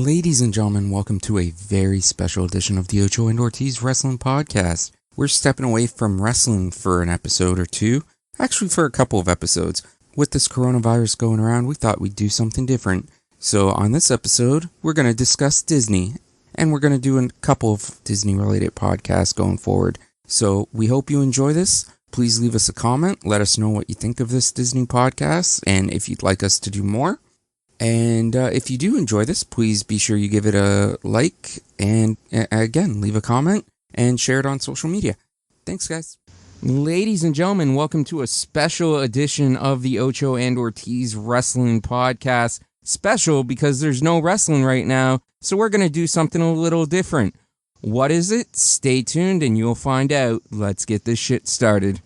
Ladies and gentlemen, welcome to a very special edition of the Ocho and Ortiz Wrestling Podcast. We're stepping away from wrestling for an episode or two, actually for a couple of episodes. With this coronavirus going around, we thought we'd do something different. So on this episode, we're going to discuss Disney, and we're going to do a couple of Disney-related podcasts going forward. So we hope you enjoy this. Please leave us a comment. Let us know what you think of this Disney podcast, and if you'd like us to do more. And if you do enjoy this, please be sure you give it a like, and again, leave a comment and share it on social media. Thanks, guys. Ladies and gentlemen, welcome to a special edition of the Ocho and Ortiz Wrestling Podcast. Special because there's no wrestling right now, so we're going to do something a little different. What is it? Stay tuned and you'll find out. Let's get this shit started.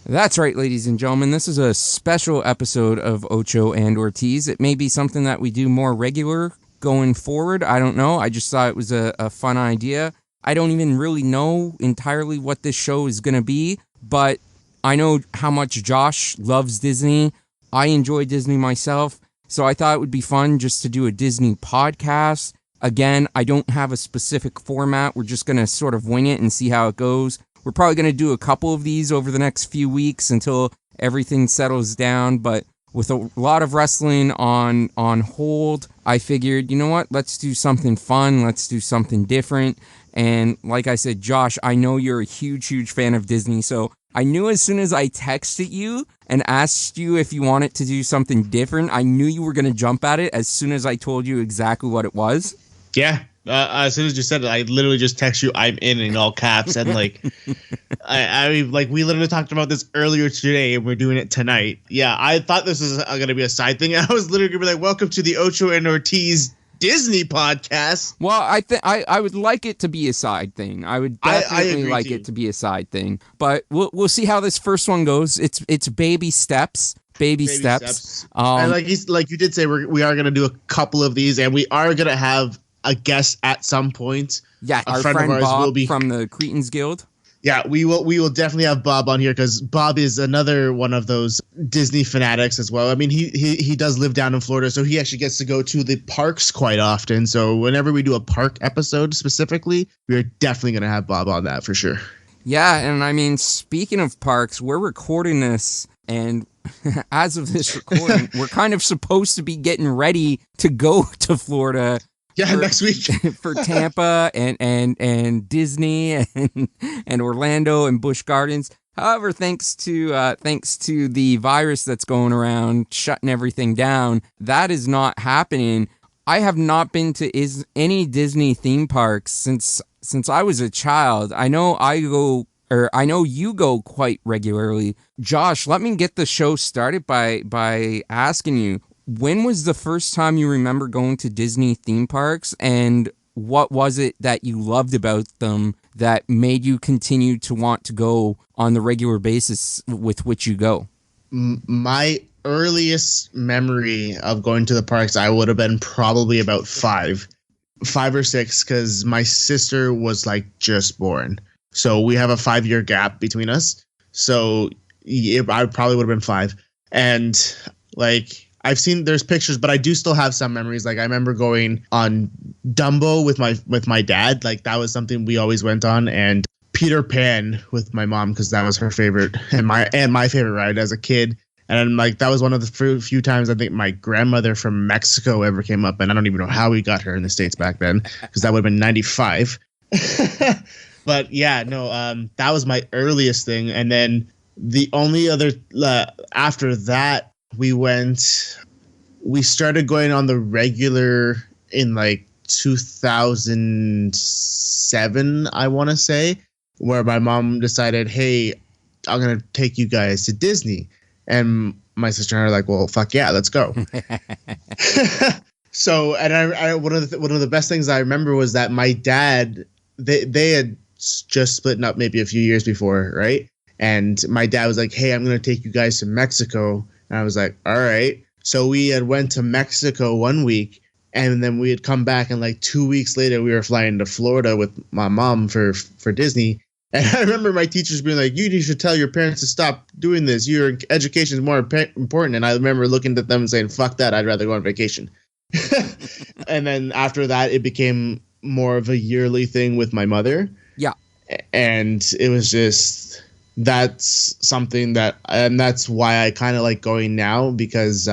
That's right, ladies and gentlemen. This is a special episode of Ocho and Ortiz. It may be something that we do more regular going forward. I don't know. I just thought it was a fun idea. I don't even really know entirely what this show is going to be, but I know how much Josh loves Disney. I enjoy Disney myself, so I thought it would be fun just to do a Disney podcast. Again, I don't have a specific format. We're just going to sort of wing it and see how it goes. We're probably going to do a couple of these over the next few weeks until everything settles down, but with a lot of wrestling on hold, I figured, you know what, let's do something fun, let's do something different, and like I said, Josh, I know you're a huge, huge fan of Disney, so I knew as soon as I texted you and asked you if you wanted to do something different, I knew you were going to jump at it as soon as I told you exactly what it was. Yeah. As soon as you said it, I literally just text you, I'm in all caps. And like, I we literally talked about this earlier today and we're doing it tonight. Yeah, I thought this was going to be a side thing. I was literally going to be like, welcome to the Ocho and Ortiz Disney podcast. Well, I would like it to be a side thing. I would definitely like it to be a side thing. But we'll see how this first one goes. It's baby steps. Baby steps. And like you did say, we are going to do a couple of these and we are going to have a guest at some point. Yeah, our friend of ours Bob will be from the Cretans Guild. Yeah, we will definitely have Bob on here because Bob is another one of those Disney fanatics as well. I mean, he does live down in Florida, so he actually gets to go to the parks quite often. So whenever we do a park episode specifically, we are definitely going to have Bob on that for sure. Yeah, and I mean, speaking of parks, we're recording this, and as of this recording, we're kind of supposed to be getting ready to go to Florida. Yeah, next week for Tampa and Disney and Orlando and Busch Gardens. However, thanks to the virus that's going around shutting everything down, that is not happening. I have not been to any Disney theme parks since I was a child. I know you go quite regularly. Josh, let me get the show started by asking you, when was the first time you remember going to Disney theme parks, and what was it that you loved about them that made you continue to want to go on the regular basis with which you go? My earliest memory of going to the parks, I would have been probably about five or six, because my sister was like just born. So we have a 5-year gap between us. So I probably would have been 5. And like, there's pictures, but I do still have some memories. Like I remember going on Dumbo with my dad. Like that was something we always went on, and Peter Pan with my mom because that was her favorite and my favorite ride as a kid. And like that was one of the few times I think my grandmother from Mexico ever came up, and I don't even know how we got her in the States back then because that would have been 95. But yeah, no, that was my earliest thing, and then the only other after that. We started going on the regular in like 2007, I want to say, where my mom decided, hey, I'm going to take you guys to Disney. And my sister and I are like, well, fuck yeah, let's go. So, and one of the best things I remember was that my dad, they had just splitting up maybe a few years before, right? And my dad was like, hey, I'm going to take you guys to Mexico. And I was like, all right. So we had went to Mexico 1 week, and then we had come back, and like 2 weeks later, we were flying to Florida with my mom for Disney. And I remember my teachers being like, you should tell your parents to stop doing this. Your education is more important. And I remember looking at them and saying, fuck that. I'd rather go on vacation. And then after that, it became more of a yearly thing with my mother. Yeah. And it was just, that's something that, and that's why I kind of like going now, because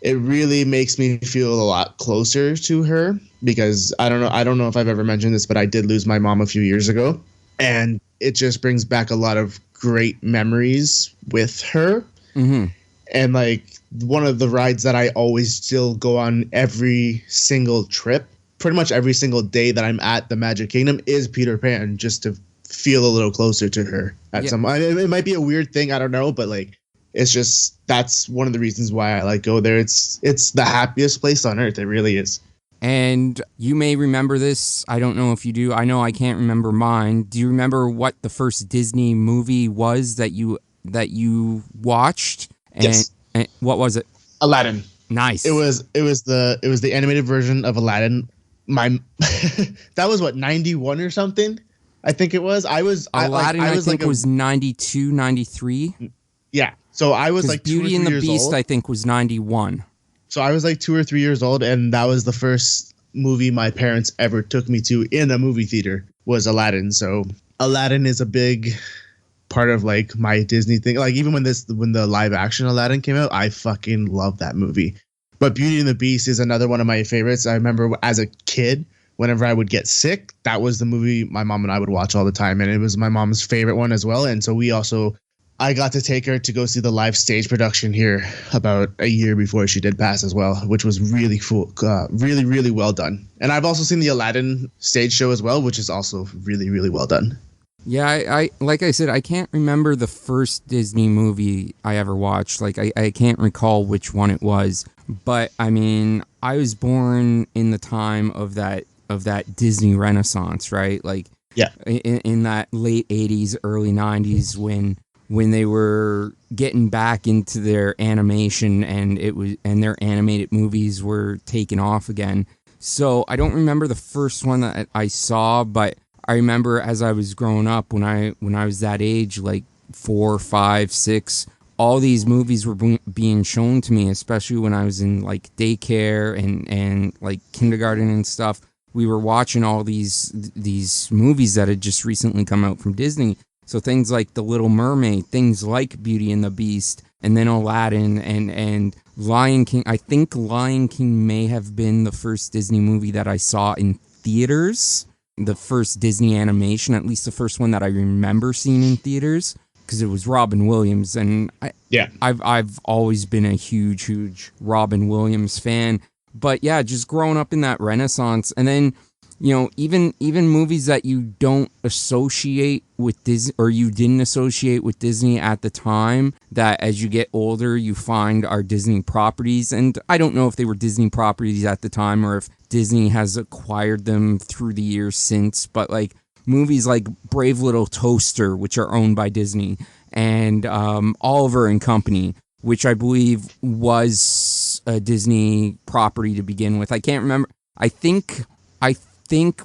it really makes me feel a lot closer to her, because I don't know if I've ever mentioned this, but I did lose my mom a few years ago, and it just brings back a lot of great memories with her. Mm-hmm. And like one of the rides that I always still go on every single trip, pretty much every single day that I'm at the Magic Kingdom, is Peter Pan, just to feel a little closer to her at some. I mean, it might be a weird thing, I don't know, but like it's just, that's one of the reasons why I like go there. It's the happiest place on earth. It really is. And you may remember this. I don't know if you do. I know I can't remember mine. Do you remember what the first Disney movie was that you watched? And, yes. And what was it? Aladdin. Nice. It was the animated version of Aladdin. That was what, 91 or something? I think it was. Aladdin, I think was 92, 93. Yeah. So I was like 2 or 3 Beauty and the Beast, old. I think, was 91. So I was like 2 or 3 years old, and that was the first movie my parents ever took me to in a movie theater, was Aladdin. So Aladdin is a big part of like my Disney thing. Like even when the live action Aladdin came out, I fucking love that movie. But Beauty and the Beast is another one of my favorites. I remember as a kid, whenever I would get sick, that was the movie my mom and I would watch all the time, and it was my mom's favorite one as well. And so I got to take her to go see the live stage production here about a year before she did pass as well, which was really cool, really, really well done. And I've also seen the Aladdin stage show as well, which is also really, really well done. Yeah, I like I said, I can't remember the first Disney movie I ever watched. Like, I can't recall which one it was. But, I mean, I was born in the time of that Disney Renaissance, right? Like, yeah, in that late 80s, early 90s when they were getting back into their animation and their animated movies were taking off again. So I don't remember the first one that I saw, but I remember as I was growing up, when I was that age, like 4, 5, 6, all these movies were being shown to me, especially when I was in like daycare and like kindergarten and stuff. We were watching all these movies that had just recently come out from Disney. So things like The Little Mermaid, things like Beauty and the Beast, and then Aladdin and Lion King. I think Lion King may have been the first Disney movie that I saw in theaters. The first Disney animation, at least the first one that I remember seeing in theaters, because it was Robin Williams, and I've always been a huge Robin Williams fan. But yeah, just growing up in that Renaissance, and then, you know, even movies that you don't associate with Disney, or you didn't associate with Disney at the time, that as you get older you find are Disney properties. And I don't know if they were Disney properties at the time or if Disney has acquired them through the years since, but like movies like Brave Little Toaster, which are owned by Disney, and Oliver and Company, which I believe was a Disney property to begin with. I can't remember. I think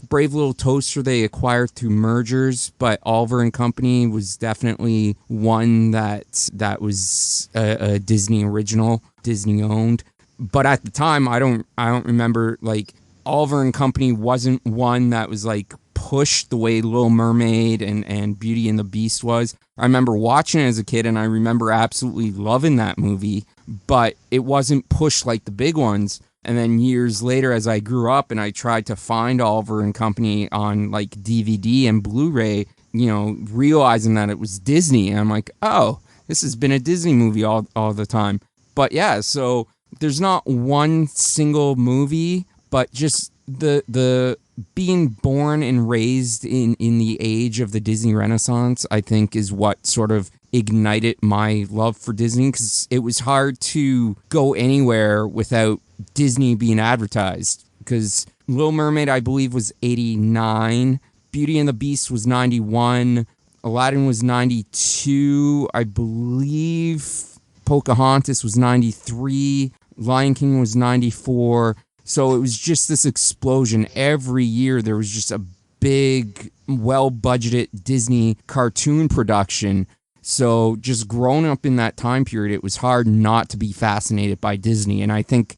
Brave Little Toaster they acquired through mergers, but Oliver and Company was definitely one that was a Disney original, Disney owned. But at the time, I don't remember, like, Oliver and Company wasn't one that was like pushed the way Little Mermaid and Beauty and the Beast was. I remember watching it as a kid, and I remember absolutely loving that movie, but it wasn't pushed like the big ones. And then years later, as I grew up and I tried to find Oliver and Company on like DVD and Blu-ray, you know, realizing that it was Disney, and I'm like, oh, this has been a Disney movie all the time. But yeah, so there's not one single movie but just the being born and raised in the age of the Disney Renaissance, I think, is what sort of ignited my love for Disney, because it was hard to go anywhere without Disney being advertised. Because Little Mermaid, I believe, was 89, Beauty and the Beast was 91, Aladdin was 92, I believe Pocahontas was 93, Lion King was 94. So it was just this explosion. Every year there was just a big, well-budgeted Disney cartoon production. So just growing up in that time period, it was hard not to be fascinated by Disney. And I think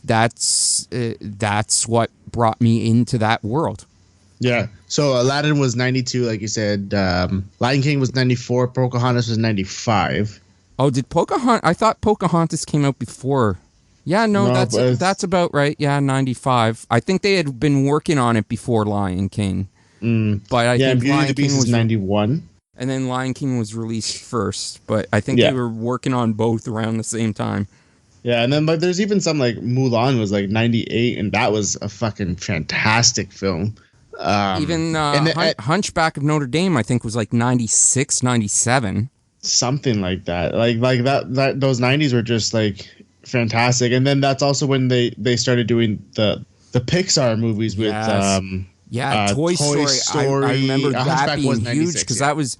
that's what brought me into that world. Yeah. So Aladdin was 92, like you said. Lion King was 94. Pocahontas was 95. Oh, did Pocahontas? I thought Pocahontas came out before. Yeah, no, that's about right. Yeah, 95. I think they had been working on it before Lion King. But I think Beauty and the Beast was 91. And then Lion King was released first. But I think they were working on both around the same time. Yeah, and then but there's even some like Mulan was like 98, and that was a fucking fantastic film. Even Hunchback of Notre Dame, I think, was like 96, 97. Something like that. Like that those 90s were just like fantastic. And then that's also when they started doing the Pixar movies with Toy Story. I remember that being huge, because that was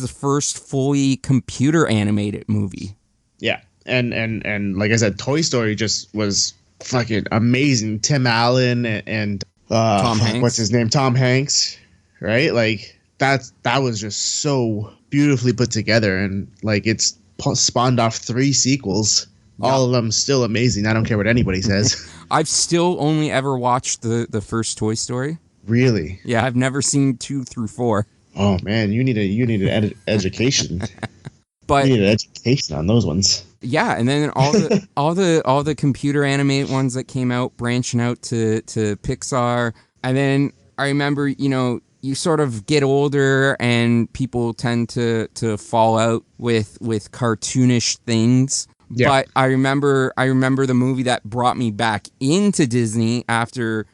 the first fully computer animated movie. Yeah. And like I said, Toy Story just was fucking amazing. Tim Allen and Tom Hanks. What's his name? Tom Hanks, right? Like that was just so beautifully put together, and like it's spawned off 3 sequels. Yeah. All of them still amazing. I don't care what anybody says. I've still only ever watched the first Toy Story. Really? Yeah, I've never seen 2 through 4. Oh man, you need an education. But you need an education on those ones. Yeah, and then all the computer animated ones that came out, branching out to Pixar. And then I remember, you sort of get older and people tend to fall out with cartoonish things. Yeah. But I remember the movie that brought me back into Disney after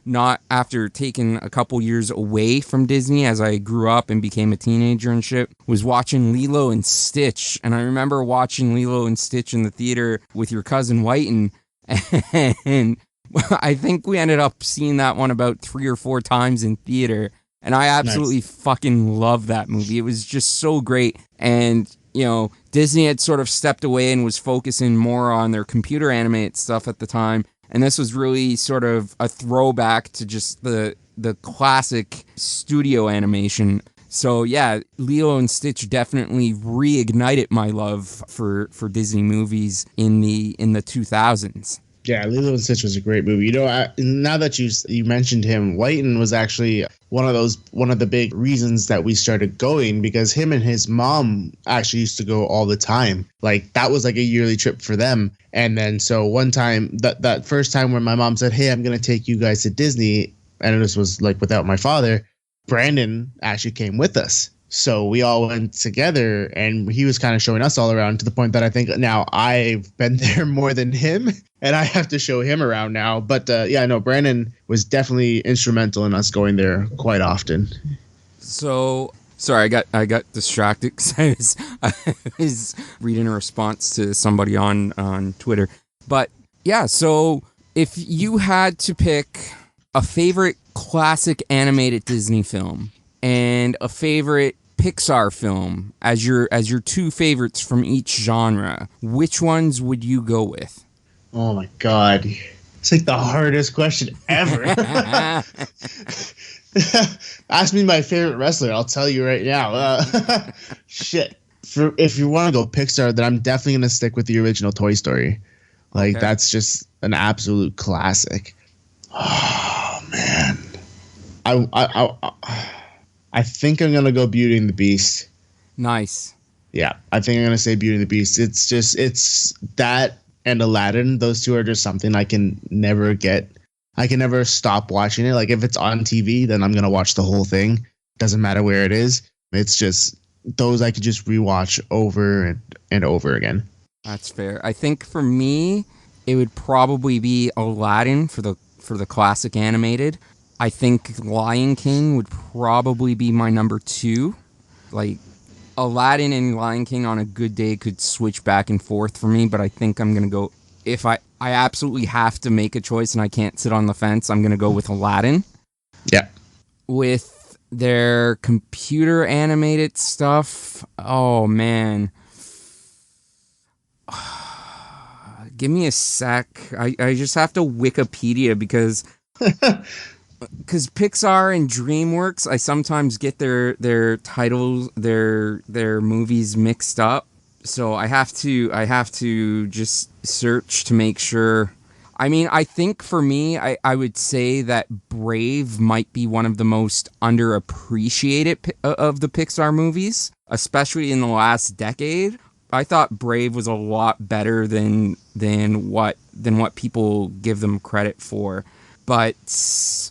taking a couple years away from Disney as I grew up and became a teenager and shit, was watching Lilo and Stitch. And I remember watching Lilo and Stitch in the theater with your cousin Whiten, and I think we ended up seeing that one about 3 or 4 times in theater. And I absolutely fucking love that movie. It was just so great. And Disney had sort of stepped away and was focusing more on their computer animated stuff at the time. And this was really sort of a throwback to just the classic studio animation. So yeah, Lilo and Stitch definitely reignited my love for Disney movies in the 2000s. Yeah, Lilo and Stitch was a great movie. Now that you mentioned him, Whiten was actually one of the big reasons that we started going, because him and his mom actually used to go all the time. Like that was like a yearly trip for them. And then so one time, that first time when my mom said, "Hey, I'm gonna take you guys to Disney," and this was like without my father, Brandon actually came with us. So we all went together, and he was kind of showing us all around, to the point that I think now I've been there more than him, and I have to show him around now. But Brandon was definitely instrumental in us going there quite often. So sorry, I got distracted because I was reading a response to somebody on Twitter. But yeah, so if you had to pick a favorite classic animated Disney film and a favorite Pixar film as your 2 favorites from each genre, which ones would you go with? Oh my god, it's like the hardest question ever. Ask me my favorite wrestler, I'll tell you right now. Shit. If you want to go Pixar, then I'm definitely gonna stick with the original Toy Story. Like that's just an absolute classic. Oh man, I think I'm gonna go Beauty and the Beast. Nice. Yeah, I think I'm gonna say Beauty and the Beast. It's that and Aladdin. Those 2 are just something I can never get. I can never stop watching it. Like if it's on TV, then I'm gonna watch the whole thing. Doesn't matter where it is. It's just those I could just rewatch over and over again. That's fair. I think for me, it would probably be Aladdin for for the classic animated. I think Lion King would probably be my number 2. Like, Aladdin and Lion King on a good day could switch back and forth for me, but I think I'm going to go, if I absolutely have to make a choice and I can't sit on the fence, I'm going to go with Aladdin. Yeah. With their computer animated stuff, oh man. Give me a sec. I just have to Wikipedia because Pixar and DreamWorks, I sometimes get their titles, their movies mixed up. So I have to just search to make sure. I mean, I think for me, I would say that Brave might be one of the most underappreciated of the Pixar movies, especially in the last decade. I thought Brave was a lot better than what people give them credit for. But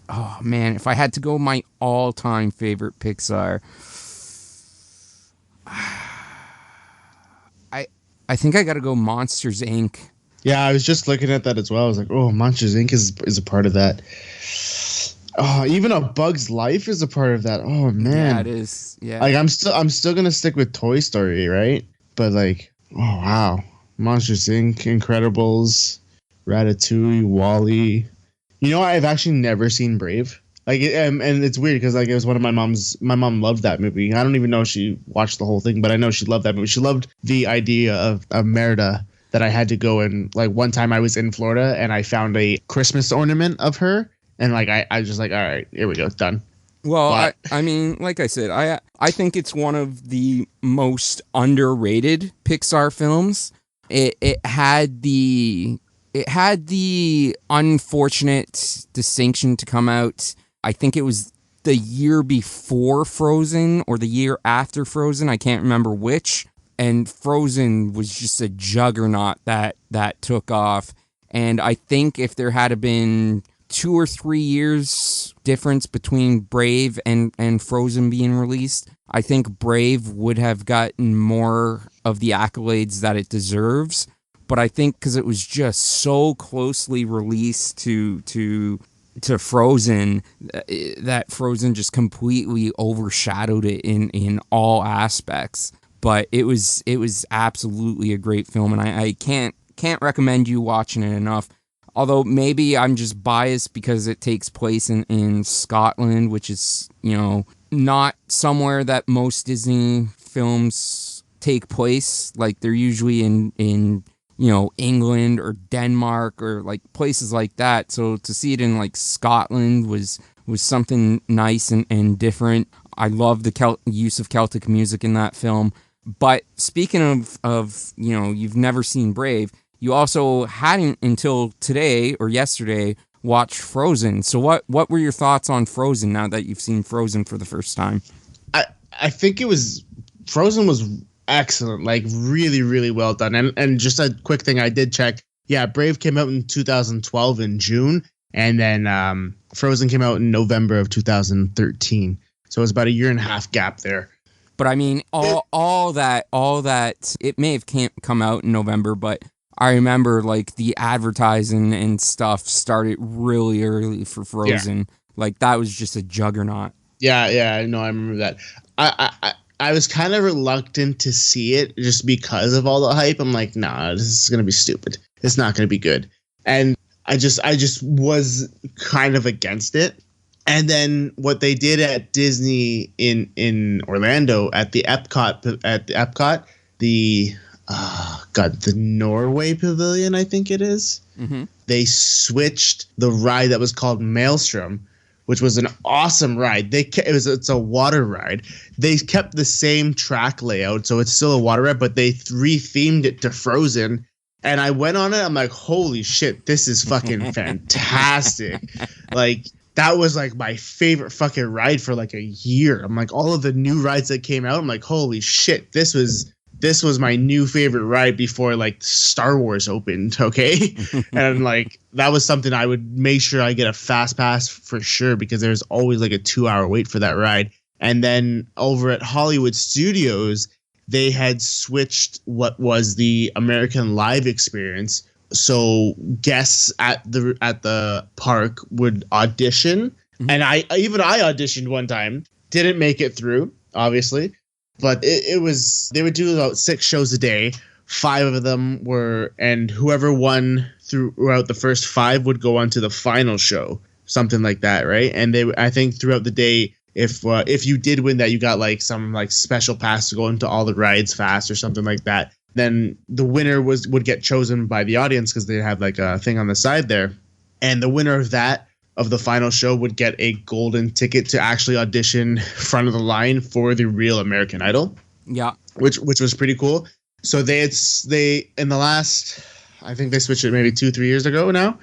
oh man, if I had to go my all-time favorite Pixar, I think I got to go Monsters Inc. Yeah, I was just looking at that as well. I was like, oh, Monsters Inc. is a part of that. Oh, even A Bug's Life is a part of that. Oh man, yeah, it is. Yeah, like I'm still gonna stick with Toy Story, right? But like, oh wow, Monsters Inc., Incredibles, Ratatouille, Wall-E. You know, I've actually never seen Brave. Like, and it's weird because like it was one of my mom loved that movie. I don't even know if she watched the whole thing, but I know she loved that movie. She loved the idea of Merida, that I had to go and like one time I was in Florida and I found a Christmas ornament of her. And like, I was just like, all right, here we go. Done. Well, I mean, like I said, I think it's one of the most underrated Pixar films. It had the unfortunate distinction to come out. I think it was the year before Frozen or the year after Frozen. I can't remember which. And Frozen was just a juggernaut that took off. And I think if there had been 2 or 3 years difference between Brave and Frozen being released, I think Brave would have gotten more of the accolades that it deserves. But I think because it was just so closely released to Frozen, that Frozen just completely overshadowed it in all aspects. But it was absolutely a great film, and I can't recommend you watching it enough. Although maybe I'm just biased because it takes place in Scotland, which is, you know, not somewhere that most Disney films take place. Like they're usually in you know, England or Denmark or like places like that. So to see it in like Scotland was something nice and different. I love the use of Celtic music in that film. But speaking of, you know, you've never seen Brave, you also hadn't until today or yesterday watched Frozen. So what were your thoughts on Frozen now that you've seen Frozen for the first time? I think Frozen was excellent, like really, really well done. And just a quick thing I did check. Yeah, Brave came out in 2012 in June, and then Frozen came out in November of 2013. So it was about a 1.5 year gap there. But I mean, all that it may have come out in November, but I remember like the advertising and stuff started really early for Frozen. Yeah. Like that was just a juggernaut. Yeah, no, I remember that. I was kind of reluctant to see it just because of all the hype. I'm like, nah, this is gonna be stupid. It's not gonna be good. And I just was kind of against it. And then what they did at Disney in Orlando at the Epcot, the Norway Pavilion, I think it is. Mm-hmm. They switched the ride that was called Maelstrom, which was an awesome ride. It's a water ride. They kept the same track layout, so it's still a water ride, but they rethemed it to Frozen. And I went on it. I'm like, holy shit, this is fucking fantastic. Like, that was like my favorite fucking ride for like a year. I'm like, all of the new rides that came out, I'm like, holy shit, this was my new favorite ride before like Star Wars opened. Okay. And like, that was something I would make sure I get a fast pass for sure, because there's always like a 2-hour wait for that ride. And then over at Hollywood Studios, they had switched what was the American Live experience, So guests at the park would audition, and I auditioned one time, didn't make it through, obviously, but it was, they would do about 6 shows a day. 5 of them were, and whoever won throughout the first 5 would go on to the final show, something like that, right? And I think throughout the day, if you did win that, you got like some like special pass to go into all the rides fast or something like that. Then the winner would get chosen by the audience because they have like a thing on the side there, and the winner of the final show would get a golden ticket to actually audition front of the line for the real American Idol. Yeah, which was pretty cool. So they in the last, I think they switched it maybe 2-3 years ago now.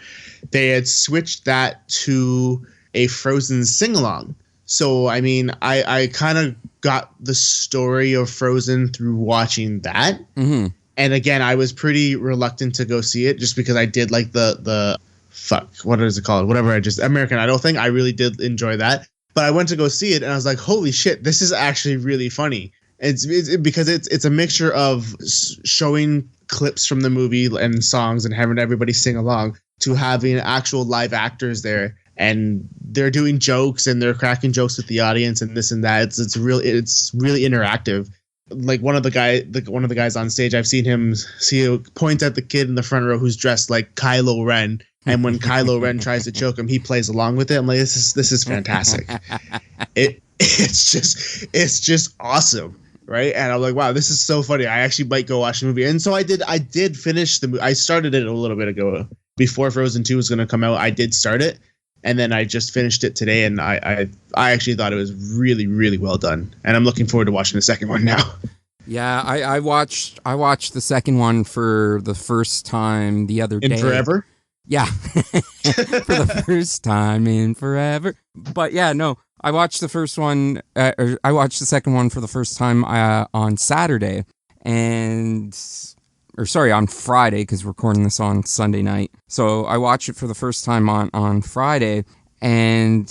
They had switched that to a Frozen sing along. So I mean, I kind of got the story of Frozen through watching that. Mm-hmm. And again, I was pretty reluctant to go see it just because I did like the what is it called? Whatever, American Idol thing. I really did enjoy that. But I went to go see it and I was like, holy shit, this is actually really funny. It's because it's a mixture of showing clips from the movie and songs and having everybody sing along to having actual live actors there, and they're doing jokes and they're cracking jokes with the audience and this and that. It's really interactive. Like one of the guys on stage, I've seen him point at the kid in the front row who's dressed like Kylo Ren, and when Kylo Ren tries to choke him, he plays along with it. I'm like, this is fantastic. It's just awesome, right? And I'm like, wow, this is so funny. I actually might go watch the movie. And so I did finish the movie. I started it a little bit ago before Frozen 2 was going to come out. I did start it, and then I just finished it today, and I actually thought it was really, really well done. And I'm looking forward to watching the second one now. Yeah, I watched the second one for the first time the other day. In forever? Yeah. For the first time in forever. But yeah, no, I watched the first one, I watched the second one for the first time on Saturday, on Friday, because we're recording this on Sunday night. So I watched it for the first time on Friday, and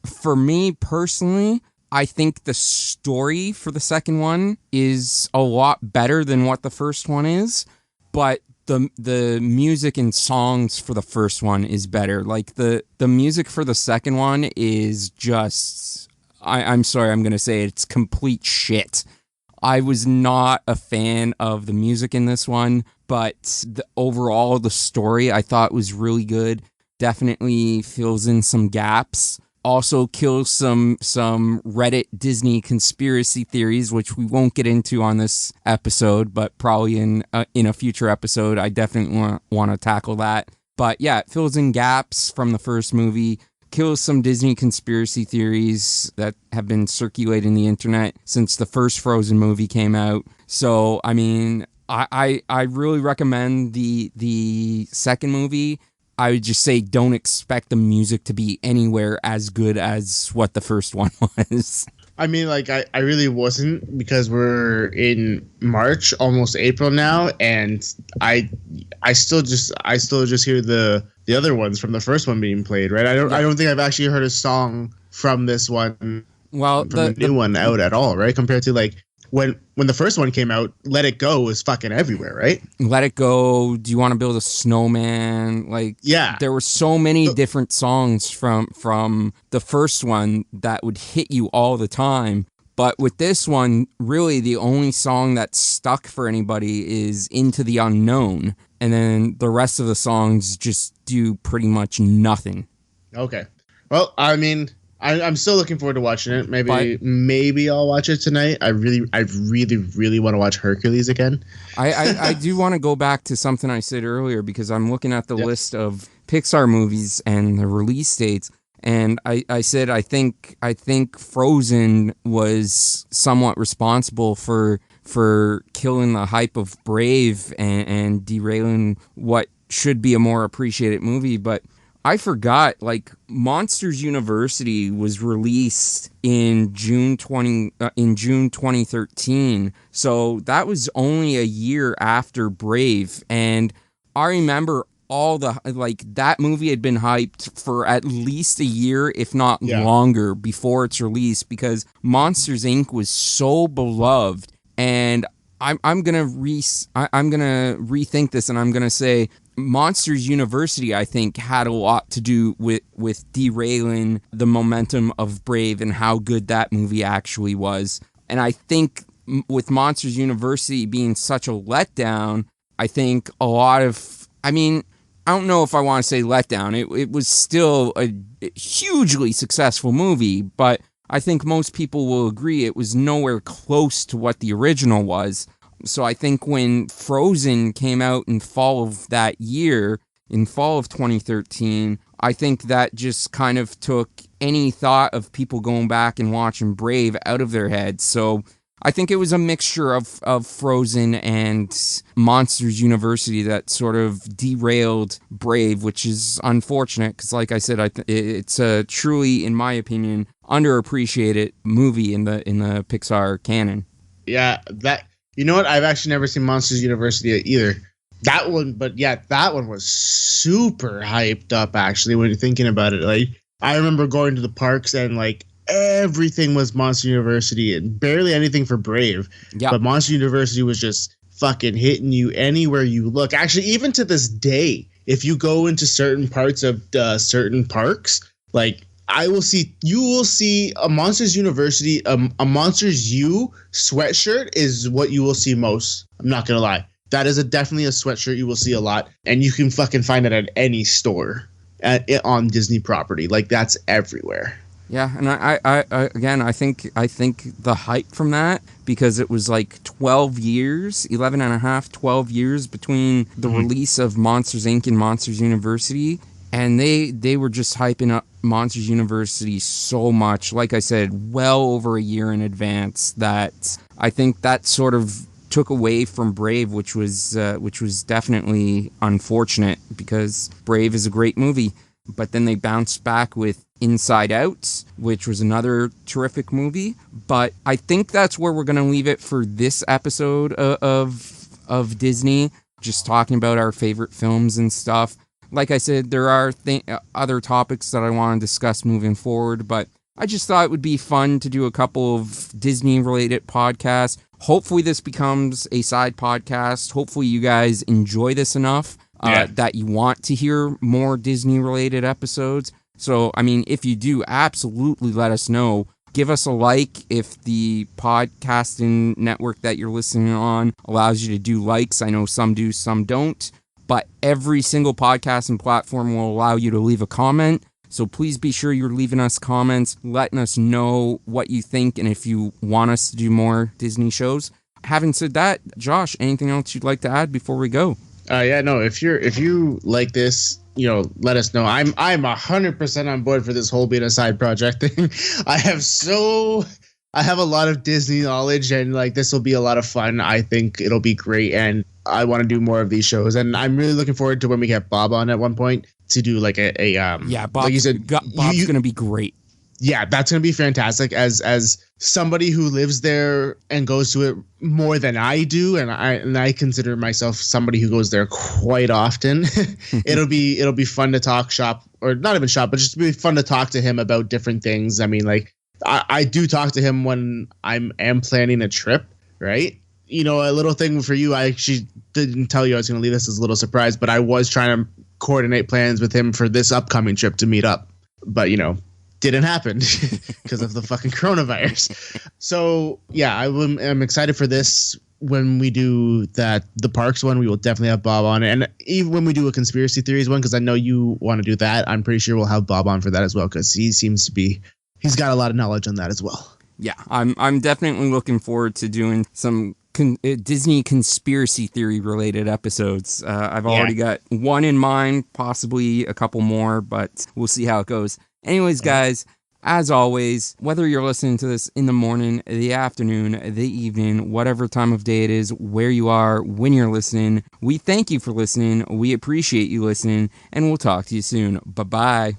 for me personally, I think the story for the second one is a lot better than what the first one is, but the music and songs for the first one is better. Like the music for the second one is just, I'm sorry, I'm gonna say it's complete shit. I was not a fan of the music in this one, but overall the story I thought was really good. Definitely fills in some gaps. Also kills some Reddit Disney conspiracy theories, which we won't get into on this episode, but probably in a future episode, I definitely want to tackle that. But yeah, it fills in gaps from the first movie, kills some Disney conspiracy theories that have been circulating the internet since the first Frozen movie came out. So, I mean, I really recommend the second movie. I would just say don't expect the music to be anywhere as good as what the first one was. I mean, like, I really wasn't, because we're in March, almost April now, and I still just hear the other ones from the first one being played, right? I don't think I've actually heard a song from this one, well, the new one out at all, right? Compared to like when the first one came out, Let It Go was fucking everywhere, right? Let It Go, Do You Want to Build a Snowman? Like, yeah, there were so many different songs from the first one that would hit you all the time. But with this one, really the only song that's stuck for anybody is Into the Unknown. And then the rest of the songs just do pretty much nothing. Okay. Well, I mean, I'm still looking forward to watching it. Maybe I'll watch it tonight. I really want to watch Hercules again. I do want to go back to something I said earlier, because I'm looking at the list of Pixar movies and the release dates, and I said I think Frozen was somewhat responsible for killing the hype of Brave and derailing what should be a more appreciated movie, but I forgot, like, Monsters University was released in June 2013, so that was only a year after Brave, and I remember that movie had been hyped for at least a year, if not longer, before its release, because Monsters Inc. was so beloved, and I'm gonna rethink this, and I'm gonna say Monsters University, I think, had a lot to do with derailing the momentum of Brave and how good that movie actually was. And I think with Monsters University being such a letdown, I think a lot of, I mean, I don't know if I want to say letdown. It was still a hugely successful movie, but I think most people will agree it was nowhere close to what the original was. So I think when Frozen came out in fall of that year, in fall of 2013, I think that just kind of took any thought of people going back and watching Brave out of their heads. So I think it was a mixture of Frozen and Monsters University that sort of derailed Brave, which is unfortunate because, like I said, it's a truly, in my opinion, underappreciated movie in the Pixar canon. Yeah, that. You know what? I've actually never seen Monsters University either. That one, but yeah, that one was super hyped up, actually, when you're thinking about it. Like, I remember going to the parks and, like, everything was Monster University and barely anything for Brave. Yeah. But Monster University was just fucking hitting you anywhere you look. Actually, even to this day, if you go into certain parts of certain parks, like, you will see a Monsters University, a Monsters U sweatshirt is what you will see most. I'm not going to lie. That is definitely a sweatshirt you will see a lot. And you can fucking find it at any store on Disney property. Like, that's everywhere. Yeah, and I think the hype from that, because it was like 12 years, 11 and a half, 12 years between the release of Monsters, Inc. and Monsters University. And they were just hyping up Monsters University so much, like I said, well over a year in advance, that I think that sort of took away from Brave, which was definitely unfortunate because Brave is a great movie. But then they bounced back with Inside Out, which was another terrific movie. But I think that's where we're going to leave it for this episode of Disney, just talking about our favorite films and stuff. Like I said, there are other topics that I want to discuss moving forward, but I just thought it would be fun to do a couple of Disney-related podcasts. Hopefully this becomes a side podcast. Hopefully you guys enjoy this enough that you want to hear more Disney-related episodes. So, I mean, if you do, absolutely let us know. Give us a like if the podcasting network that you're listening on allows you to do likes. I know some do, some don't. But every single podcasting platform will allow you to leave a comment. So please be sure you're leaving us comments, letting us know what you think and if you want us to do more Disney shows. Having said that, Josh, anything else you'd like to add before we go? Yeah, no, if you like this, let us know. I'm 100% on board for this whole being a side project thing. I have a lot of Disney knowledge, and like this will be a lot of fun. I think it'll be great, and I want to do more of these shows. And I'm really looking forward to when we get Bob on at one point to do like Bob, like you said, Bob's gonna be great. Yeah, that's gonna be fantastic. As somebody who lives there and goes to it more than I do, and I consider myself somebody who goes there quite often. it'll be fun to talk shop, or not even shop, but just be fun to talk to him about different things. I mean, like I do talk to him when I am planning a trip, right? A little thing for you, I actually didn't tell you I was going to leave this as a little surprise, but I was trying to coordinate plans with him for this upcoming trip to meet up. But, didn't happen because of the fucking coronavirus. So, yeah, I'm excited for this. When we do the parks one, we will definitely have Bob on. And even when we do a conspiracy theories one, because I know you want to do that, I'm pretty sure we'll have Bob on for that as well, because he's got a lot of knowledge on that as well. Yeah, I'm definitely looking forward to doing some Disney conspiracy theory related episodes. I've already got one in mind, possibly a couple more, but we'll see how it goes. Anyways, guys, as always, whether you're listening to this in the morning, the afternoon, the evening, whatever time of day it is, where you are, when you're listening, we thank you for listening. We appreciate you listening, and we'll talk to you soon. Bye-bye.